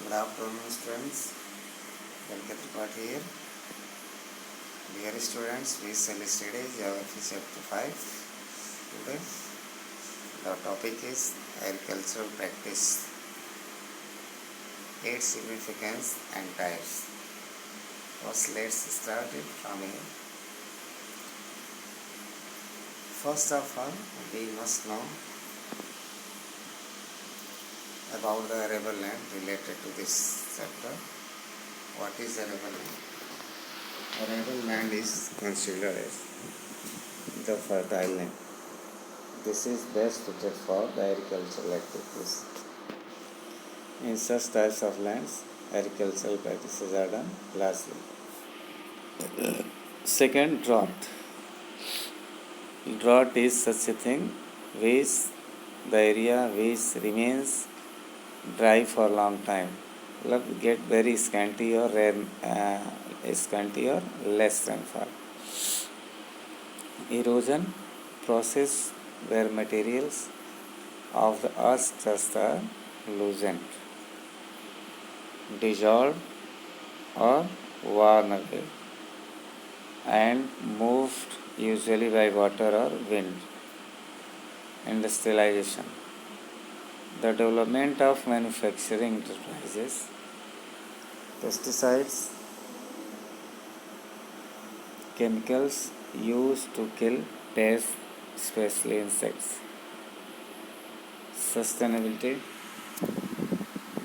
Good afternoon, students. Welcome Tripathi here. Dear students, we shall study Geography Chapter 5. Today, the topic is agricultural practice, its significance and types. First, let's start it from here. First of all, we must know about the arable land related to this chapter. What is arable land? Arable land is considered as the fertile land. This is best suited for the agricultural activities. In such types of lands, agricultural practices are done largely. Second, drought. Drought is such a thing which the area which remains dry for a long time will get very scanty or less rainfall. Erosion process where materials of the earth's crust are loosened, dissolved or worn away and moved usually by water or wind. Industrialization. The development of manufacturing enterprises, pesticides, chemicals used to kill pests, especially insects. Sustainability,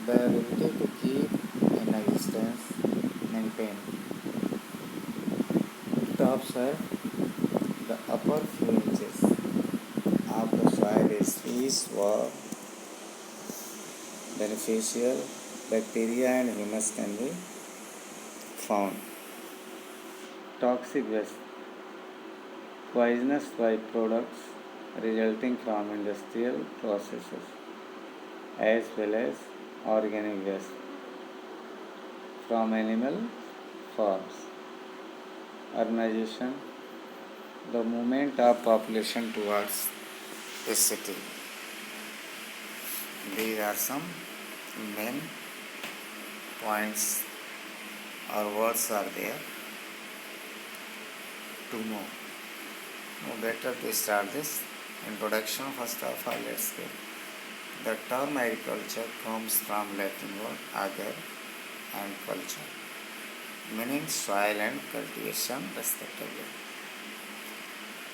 the ability to keep an existence maintained. Topsoil, the upper few inches of the soil is rich for beneficial bacteria and humus can be found. Toxic waste, poisonous byproducts resulting from industrial processes as well as organic waste from animal farms. Urbanization, the movement of population towards a city. These are some main points or words are there to know. Now better to start this introduction. First of all, let's get the term agriculture comes from Latin word ager and culture, meaning soil and cultivation respectively.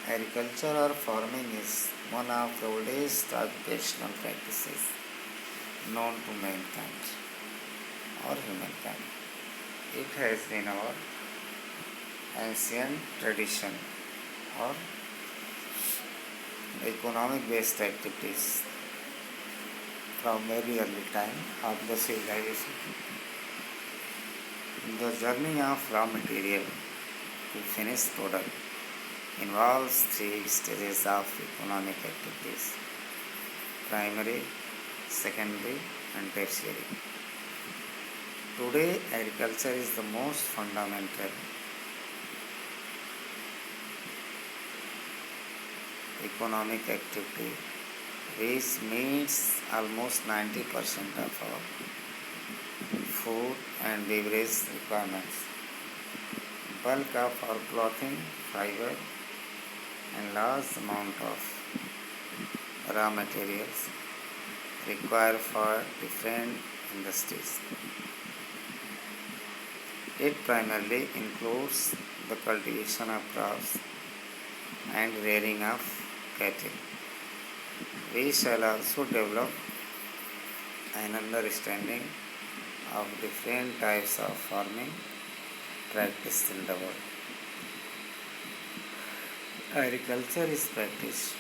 Agriculture or farming is one of the oldest occupational practices known to mankind or humankind. It has been our ancient tradition or economic based activities from very early time of the civilization. The journey of raw material to finished product involves three stages of economic activities: primary, secondary and tertiary. Today, agriculture is the most fundamental economic activity which meets almost 90% of our food and beverage requirements. Bulk of our clothing, fiber and large amount of raw materials required for different industries. It primarily includes the cultivation of crops and rearing of cattle. We shall also develop an understanding of different types of farming practiced in the world. Agriculture is practiced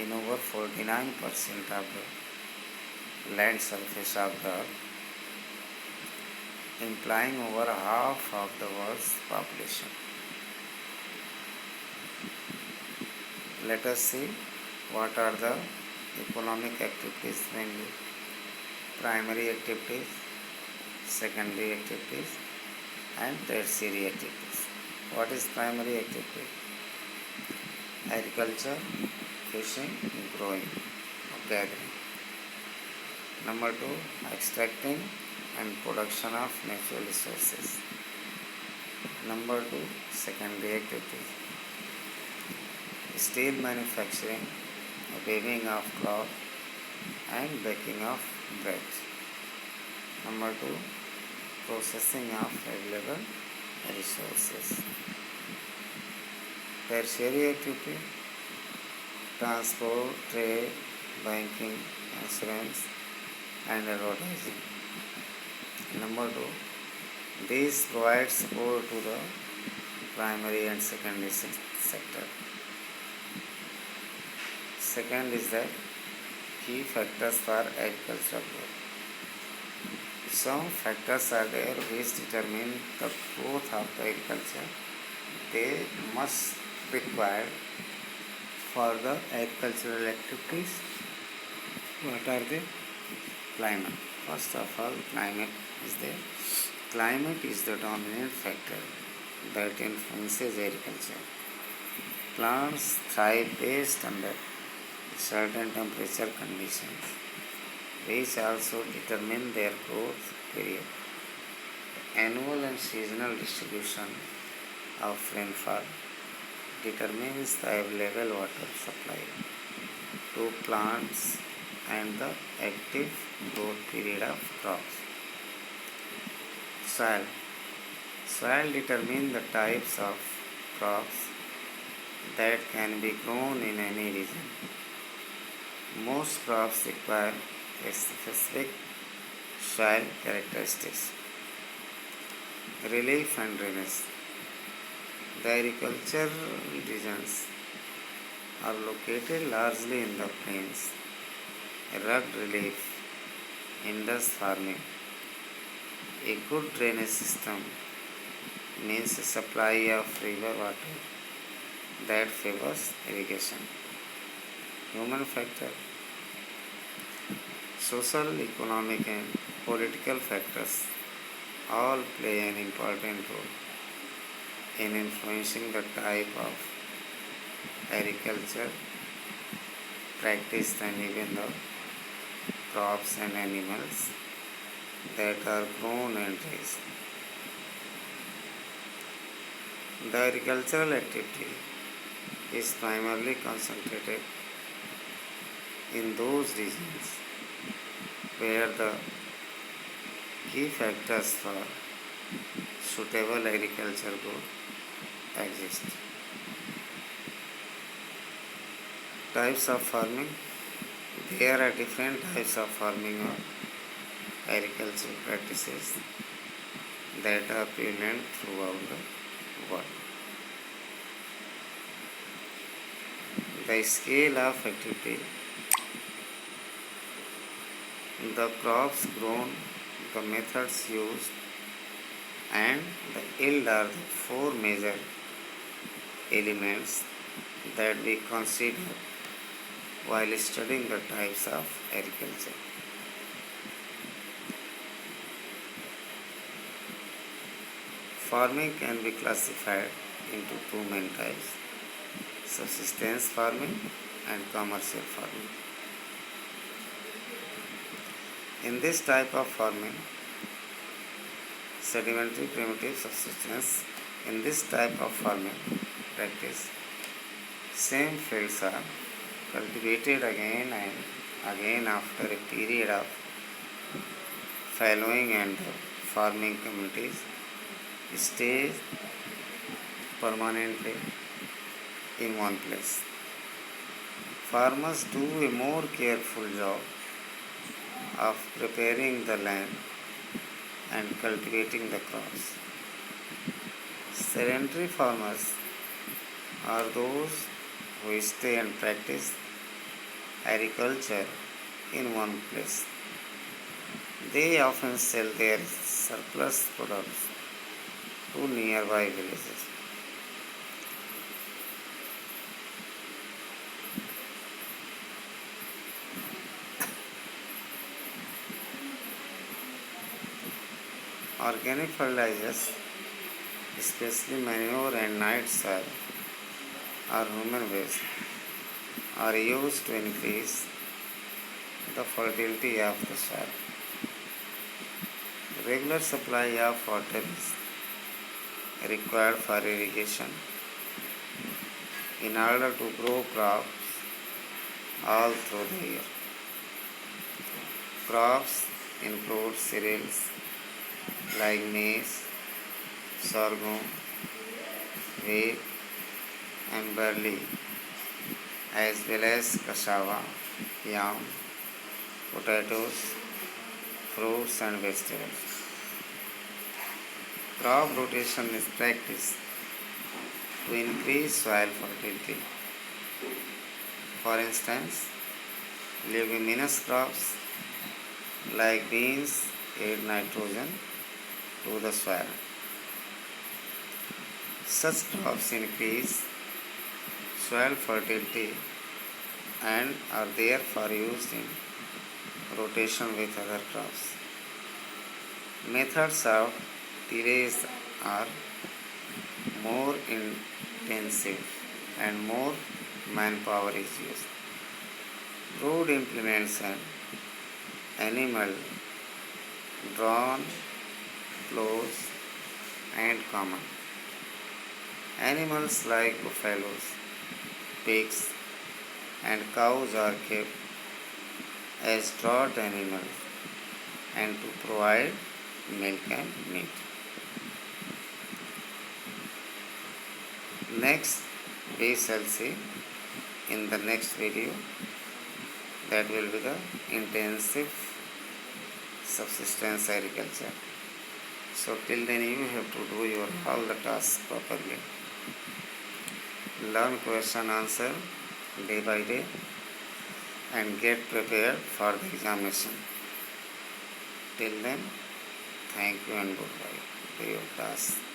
in over 49% of the land surface of the earth, implying over half of the world's population. Let us see what are the economic activities mainly. Primary activities, secondary activities and tertiary activities. What is primary activity? Agriculture, fishing, growing, gathering. Number two, extracting and production of natural resources. Number two, secondary activities. Steel manufacturing, weaving of cloth and baking of bread. Number two, processing of available resources. Tertiary activity, transport, trade, banking, insurance and advertising. Number two, these provide support to the primary and secondary sector. Second is that key factors for agricultural growth. Some factors are there which determine the growth of the agriculture. They must require for the agricultural activities. What are they? Climate. First of all, climate is there. Climate is the dominant factor that influences agriculture. Plants thrive based under certain temperature conditions, which also determine their growth period. Annual and seasonal distribution of rainfall determines the available water supply to plants and the active growth period of crops. Soil. Soil determines the types of crops that can be grown in any region. Most crops require a specific soil characteristics. Relief and drainage. The agricultural regions are located largely in the plains. Rugged relief hinders farming. A good drainage system means a supply of river water that favors irrigation. Human factor. Social, economic and political factors all play an important role in influencing the type of agriculture practiced and even the crops and animals that are grown and raised. The agricultural activity is primarily concentrated in those regions where the key factors for suitable agriculture growth exist. Types of farming. There are different types of farming or agricultural practices that are prevalent throughout the world. The scale of activity, the crops grown, the methods used, and the yield are the four major elements that we consider while studying the types of agriculture. Farming can be classified into two main types: subsistence farming and commercial farming. In this type of farming, sedimentary primitive subsistence, in this type of farming practice, same fields are cultivated again and again after a period of fallowing, and the farming communities stay permanently in one place. Farmers do a more careful job of preparing the land and cultivating the crops. Sedentary farmers are those who stay and practice agriculture in one place. They often sell their surplus products to nearby villages. Organic fertilizers, especially manure and night soil or human waste, are used to increase the fertility of the soil. Regular supply of water is required for irrigation in order to grow crops all through the year. Crops include cereals like maize, sorghum, wheat, and barley, as well as cassava, yam, potatoes, fruits, and vegetables. Crop rotation is practiced to increase soil fertility. For instance, leguminous crops like beans add nitrogen to the soil. Such crops increase soil fertility and are therefore used in rotation with other crops. Methods of tillage are more intensive and more manpower is used. Crude implements and animal drawn plows and common. Animals like buffaloes, pigs, and cows are kept as draught animals and to provide milk and meat. Next, we shall see in the next video, that will be the intensive subsistence agriculture. So till then you have to do your all the tasks properly. Learn question answer day by day and get prepared for the examination. Till then, thank you and goodbye to your task.